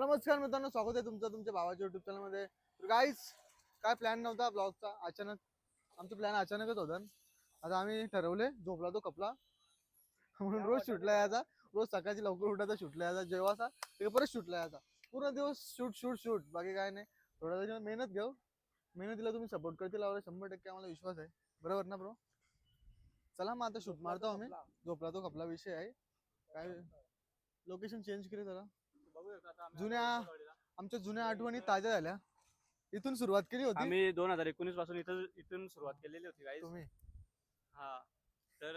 नमस्कार मित्रांनो, स्वागत आहे तुमचं तुमच्या भावाच्या युट्यूब चॅनल मध्ये. गाईज, काय प्लॅन नव्हता ब्लॉगचा, अचानक आमचा प्लॅन अचानकच होता. आता आम्ही ठरवले झोपला तो कपला म्हणून रोज शूटला यायचा. रोज सकाळची लवकर उठायचा, शूटला यायचा, जेवायचा ते परत शूटला यायचा. पूर्ण दिवस शूट शूट शूट, बाकी काय नाही. थोडा दिवस मेहनत घेऊ, मेहनतीला तुम्ही सपोर्ट करतील लावला 100% आम्हाला विश्वास आहे. बरोबर ना ब्रो? चला मग आता शूट मारतो आम्ही. झोपला तो कपला विषय आहे. काय लोकेशन चेंज केली जरा. आमच्या जुन्या आठवणी ताज्या झाल्या. इथून सुरुवात केली होती आम्ही 2019 पासून इथून सुरुवात केलेली होती गाईस. तुम्ही. हा तर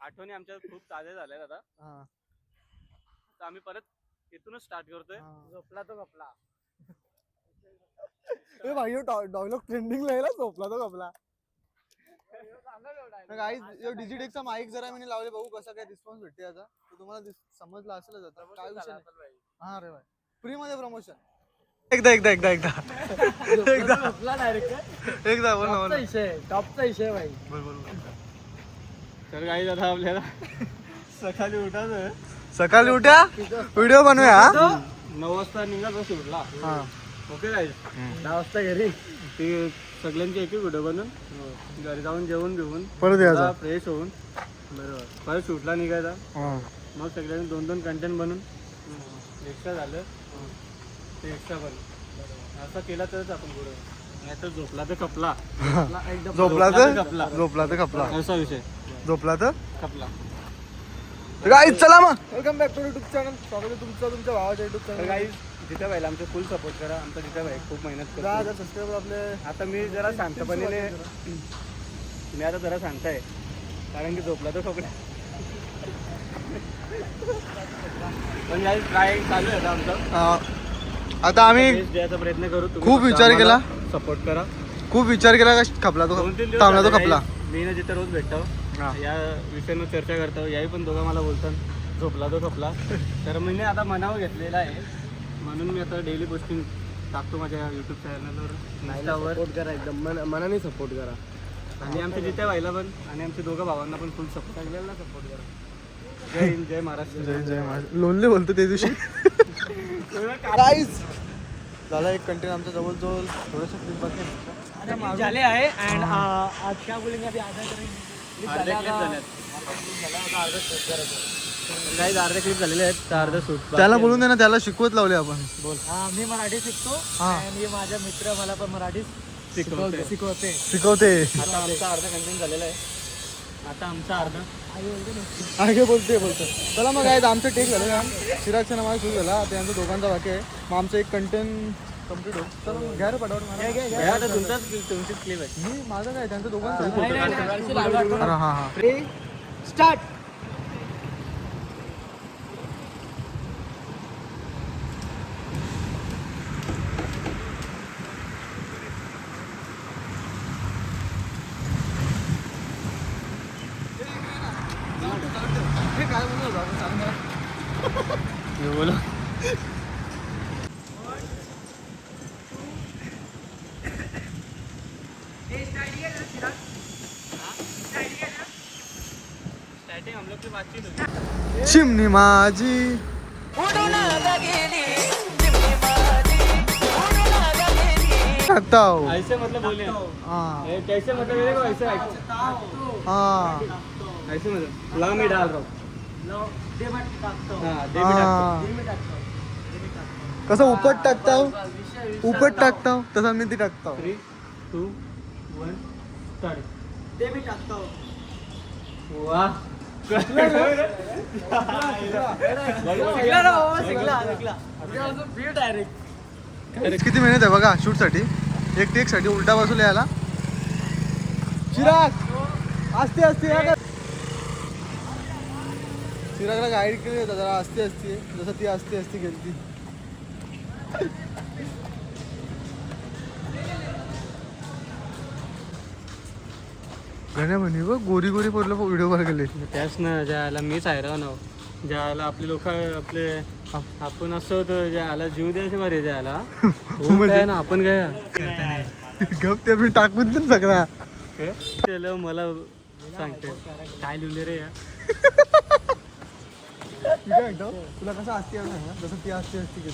आठवणी आमच्या खूप ताज्या झाल्या आता. तर आम्ही परत इथूनच स्टार्ट करतोय. झोपला तो कपला. ए भाई, डायलॉग ट्रेंडिंगला आहे ना, झोपला तो कपला. गाईज, यो डिजिटेकचा माईक जरा मी लावले, बघू कसा काय रिस्पॉन्स भेटते याचा. तर तुम्हाला समजला असेलच आता काय विषय नाही. हा रे भाई, फ्री मध्ये प्रमोशन. एकदा बोल ना. टॉपचा विषय भाई. तर गाईस, आता आपल्याला सकाळी उठायचं. सकाळी उठ्या व्हिडिओ बनवूया. 9 वाजता निघालो शूटला. ओके गाईस. 10 वाजता घरी ते सगळ्यांचे एक व्हिडिओ बनवून घरी जाऊन जेवून घेऊन परत यायचा, फ्रेश होऊन बरोबर परत शूटला निघायचा. मग सगळ्यांनी 2-2 कंटेंट बनवून एक्स्ट्रा झालं ते एक्स्ट्रा पण असं केला तरच आपण पुढे. नाही तर झोपला तर कपला. झोपला तर कपला असा विषय. झोपला तर कपला. गाईज, चला मग welcome back to YouTube channel. स्वागत आहे तुमचं तुमच्या भावाच्या युट्यूब तर चॅनल. गाईज, जिथे पाहिलं आमचं फुल सपोर्ट करा. आमचा जिथे भाई खूप मेहनत करतो. सबस्क्राईबर आपले. आता मी जरा शांतपणे मी आता जरा शांत आहे, कारण की झोपला तो कपडा. पण गाईज ट्राय चालू आहे आमचा. आता आम्ही बेस्ट द्यायचा प्रयत्न करू. तुम्ही खूप फक्त विचार केला. आम्हाला सपोर्ट करा. खूप विचार केला का खपला तो, 2-3 दिवस थांबला तो झाले खपला. guys. मी ना जिथे रोज भेटतो या विषयावर चर्चा करतो. याही पण दोघं मला बोलतात झोपला तो खपला. तर मी आता मनावर घेतलेला आहे, म्हणून मी आता डेली पोस्टिंग टाकतो माझ्या यूट्यूब चॅनलवर, इंस्टावर. सपोर्ट करा, एकदम मनाने सपोर्ट करा. आणि आमच्या जिथे व्हायला पण आणि आमच्या दोघं भावांना पण फुल सपोर्ट. सगळ्यांना सपोर्ट करा. जय हिंद, जय महाराष्ट्र. जय जय महाराज. लोणले बोलतो त्या दिवशी. गाईज, झाला एक कंटेंट आमच्या जवळजवळ थोडंसं क्लिप बाकी झाले आहे. अँड आज क्या बोलेंगे अभी आधा करेंगे. अर्धे क्लिप झालेले आहेत, तर अर्धा शूट. त्याला बोलून दे ना, त्याला शिकवत लावले आपण. बोल. मी मराठी शिकतो आणि हे माझा मित्र मला पण मराठी शिकवते. शिकवते. आता आमचा अर्धा कंटेंट झालेला आहे. आता आमचा अर्धा आगे बोलते. चला मग काय, आमचं टेक झालं का, चिरागच्या नावाने सुरू झाला. आता यांचा दोघांचा बाकी आहे. मग आमचं एक कंटेंट कम्प्लीट होईल. चला मग घ्या रे पटावट. तुमचीच क्लिप आहे. मी माझं काय, त्यांचं दोघांचं. हा स्टार्ट. काय बोलतो सांगा. बोला. स्टार्टिंग हम लोग की बातचीत होती. चिमणी माझी करता हूँ. ऐसे मतलब बोले. हाँ कैसे मतलब मेरे को ऐसे हाँ ऐसे मतलब ला मी डाल रहा हूँ. हाँ, दे भी हाँ. कसं उपट टाकता हूँ, उपट टाकता हूँ तसा मी ती टाकता हूँ. 3, 2, 1 स्टार्ट. ते मी टाकतो. वाह. किती मेहनत आहे बघा शूट साठी. एक टेक साठी उलटा बाजूला यायला. चिराग असते चिरागला गाईड केली होता जरा. असते जसं ती असते गेली. गण्या म्हणे बघ, गोरी पोरला व्हिडिओ कॉल केले. त्याच ना ज्याला मीच हैराण आहो. ज्याला आपले लोक आपले आपण असं होतं, ज्याला जीव द्यायचे बरे ज्याला काय ना आपण काय गप ते मी टाकून पण सगळा. त्याला मला सांगते काय लिहिले रे या. मी काय म्हणतो तुला कसं असते सांग ना, जसं ती असते केली.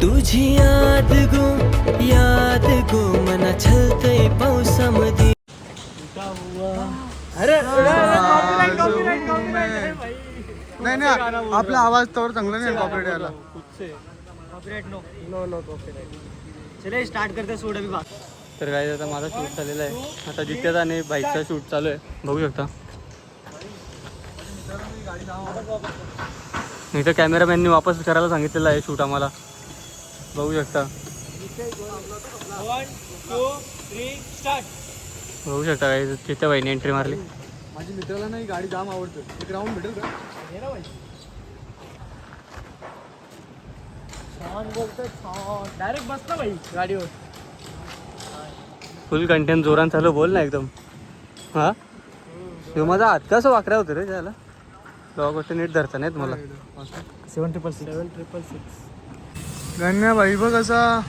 तुझी याद गो मना छलतय पावसामध्ये. नाही नाही आपला आवाज तर चांगला नाही कॉपरेट यायला. Copyright no no no copyright. चले स्टार्ट करते सोड अभी बात. तर काय आता माझा शूट झालेला आहे. आता जित्याचा आणि बाईकचा शूट चालू आहे, बघू शकता. इथं कॅमेरामॅननी वापस करायला सांगितलेलं आहे शूट आम्हाला, बघू शकता. 1 2 3 स्टार्ट. बघू शकता काय जित्या बाईने एंट्री मारली. माझ्या मित्राला नाही गाडी जाम आवडते. एक राऊंड भेटेल का? छान बोलतोय छान. डायरेक्ट बसला भाई गाडीवर. फुल कंटेंट जोरान चालू, बोल ना एकदम. हा तो माझा हात कसं वाकरा होतं रे त्याला, तेव्हा गोष्ट नीट धरता नाहीत मला. 766. गण्या भाई बघ असा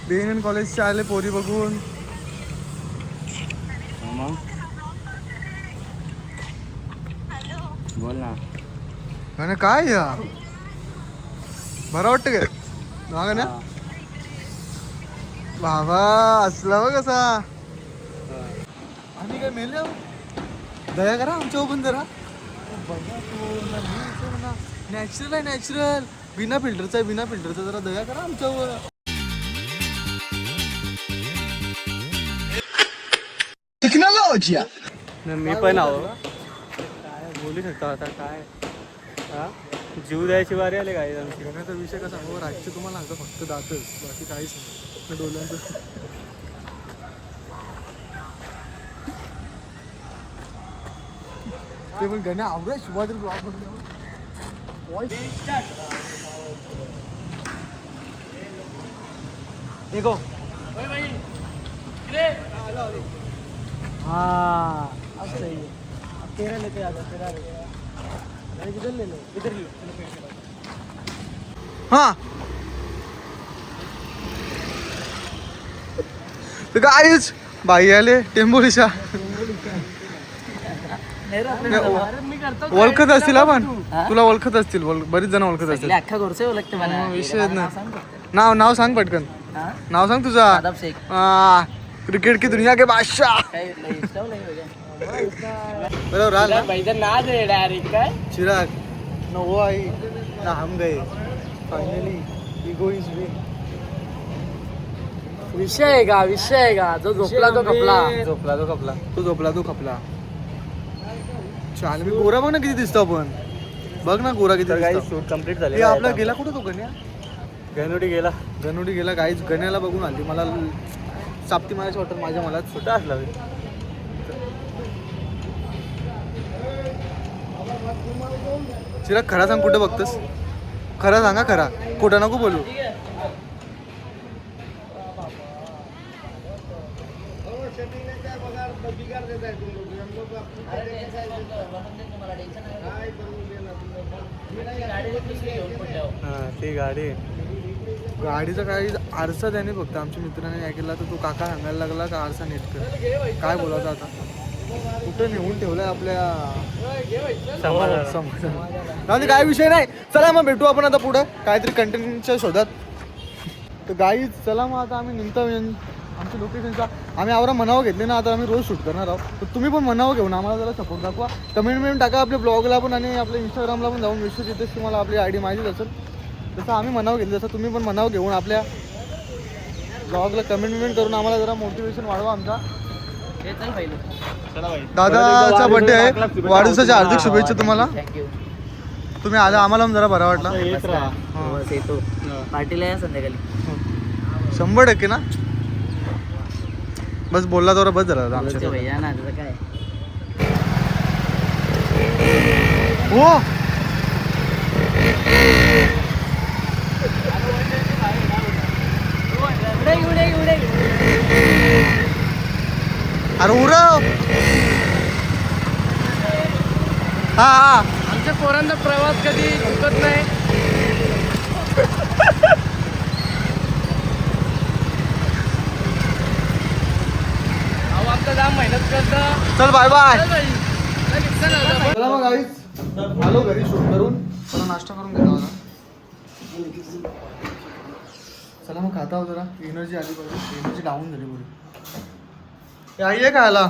BNN कॉलेजचे आले पोरी बघून. बोल ना. गण्या काय या बरं वाटतं काय ना गण्या? बाबा असला बघ कसा. आम्ही काय मेले दया करा आमच्या पण जरा. नॅचरल आहे नॅचरल, बिना फिल्टरचा आहे बिना फिल्टरचा, जरा दया करा आमच्यावर. मी पण आहो काय बोलू शकतो आता काय. हा जीव द्यायची वारी आले काय आमची. गण्याचा विषय कसा सांगू, रातचे तुम्हाला सांगतो फक्त दातच, बाकी काहीच नाही डोल्यांचं. ते पण गण्या आवडा शिवाजी ब्लॉग देखो हाँ अब सही है. अब तेरा लेते आ जा. तेरा अरे किधर ले लो, इधर लो. हा गाईच बाई आले टेंबोलीच्या. मी करतो ओळखत असतील आपण, तुला ओळखत असतील, बरीच जण ओळखत असतील. अख्खा घरचे ओळखते मला. विषय ना. नाव सांग पटकन, नाव सांग तुझा. आदाब शेख. क्रिकेट की दुनिया के बादशाह. बरोबर राहिल ना? भाई नाच आहे डायरेक्ट काय. चिराग ना वो आई ना हम गए फाइनली ईगो इज विन. विषय आहे का, विषय आहे का. जो झोपला तो खपला. झोपला तो कपला. तो झोपला तो खपला. चाल मी गोरा बघ ना किती दिसतो आपण, बघ ना गोरा किती तर काही दिसतो. शूट कम्प्लीट हे झाले. आपला गेला कुठं तो गण्या? गणोडी गेला. गणोडी गेला गाईच. गण्याला बघून आली मला साप्ती मारायची वाटत माझ्या मला. कुठं असला चिराग खरा सांग कुठं बघतस, खरा सांगा खरा, खोटं नको बोलू. ती गाडी गाडीचा काही आरसा त्याने फक्त आमच्या मित्राने काय केला तर तो काका सांगायला लागला का आरसा नीट कर. काय बोलायचं आता, कुठं नेऊन ठेवलाय आपल्या समाजात. काय विषय नाही, चला मग भेटू आपण आता पुढं काहीतरी कंटेंटच्या शोधात. तर गाई चला मग आता आम्ही निघतो आमच्या लोकेशनचा. आम्ही आवरा मनावं घेतले ना, आता आम्ही रोज शूट करणार आहोत. तर तुम्ही पण मनावं घेऊन आम्हाला जरा सपोर्ट दाखवा. कमेंट टाका आपल्या ब्लॉगला पण आणि आपल्या इंस्टाग्रामला पण जाऊन विश्व जिथेच तुम्हाला आपली ID माहितीच असेल. तसं आम्ही मनावं घेतलं, तसं तुम्ही पण मनावं घेऊन आपल्या ब्लॉगला कमेंट करून आम्हाला जरा मोटिवेशन वाढवा आमचा. दादाचा बर्थडे आहे, वाढदिवसाच्या हार्दिक शुभेच्छा तुम्हाला. थँक्यू. तुम्ही आला आम्हाला पण जरा बरा वाटला. येत राहा. येतो पार्टीला या संध्याकाळी. 100% ना, बस बोलला तर बस झाला आमच्या. भैया ना त्याचं काय. हो अरे उरव. हा आमच्या पोरांचा प्रवास कधी चुकत नाही. आमचा जाम मेहनत करता. चल बाय बाय. चला चला मग गाईस आलो घरी शूट करून चला नाश्ता करून घेतो आता. चला मग खाता हो जरा एनर्जी आली पाहिजे एनर्जी डाऊन झाली बरी आई आहे खायला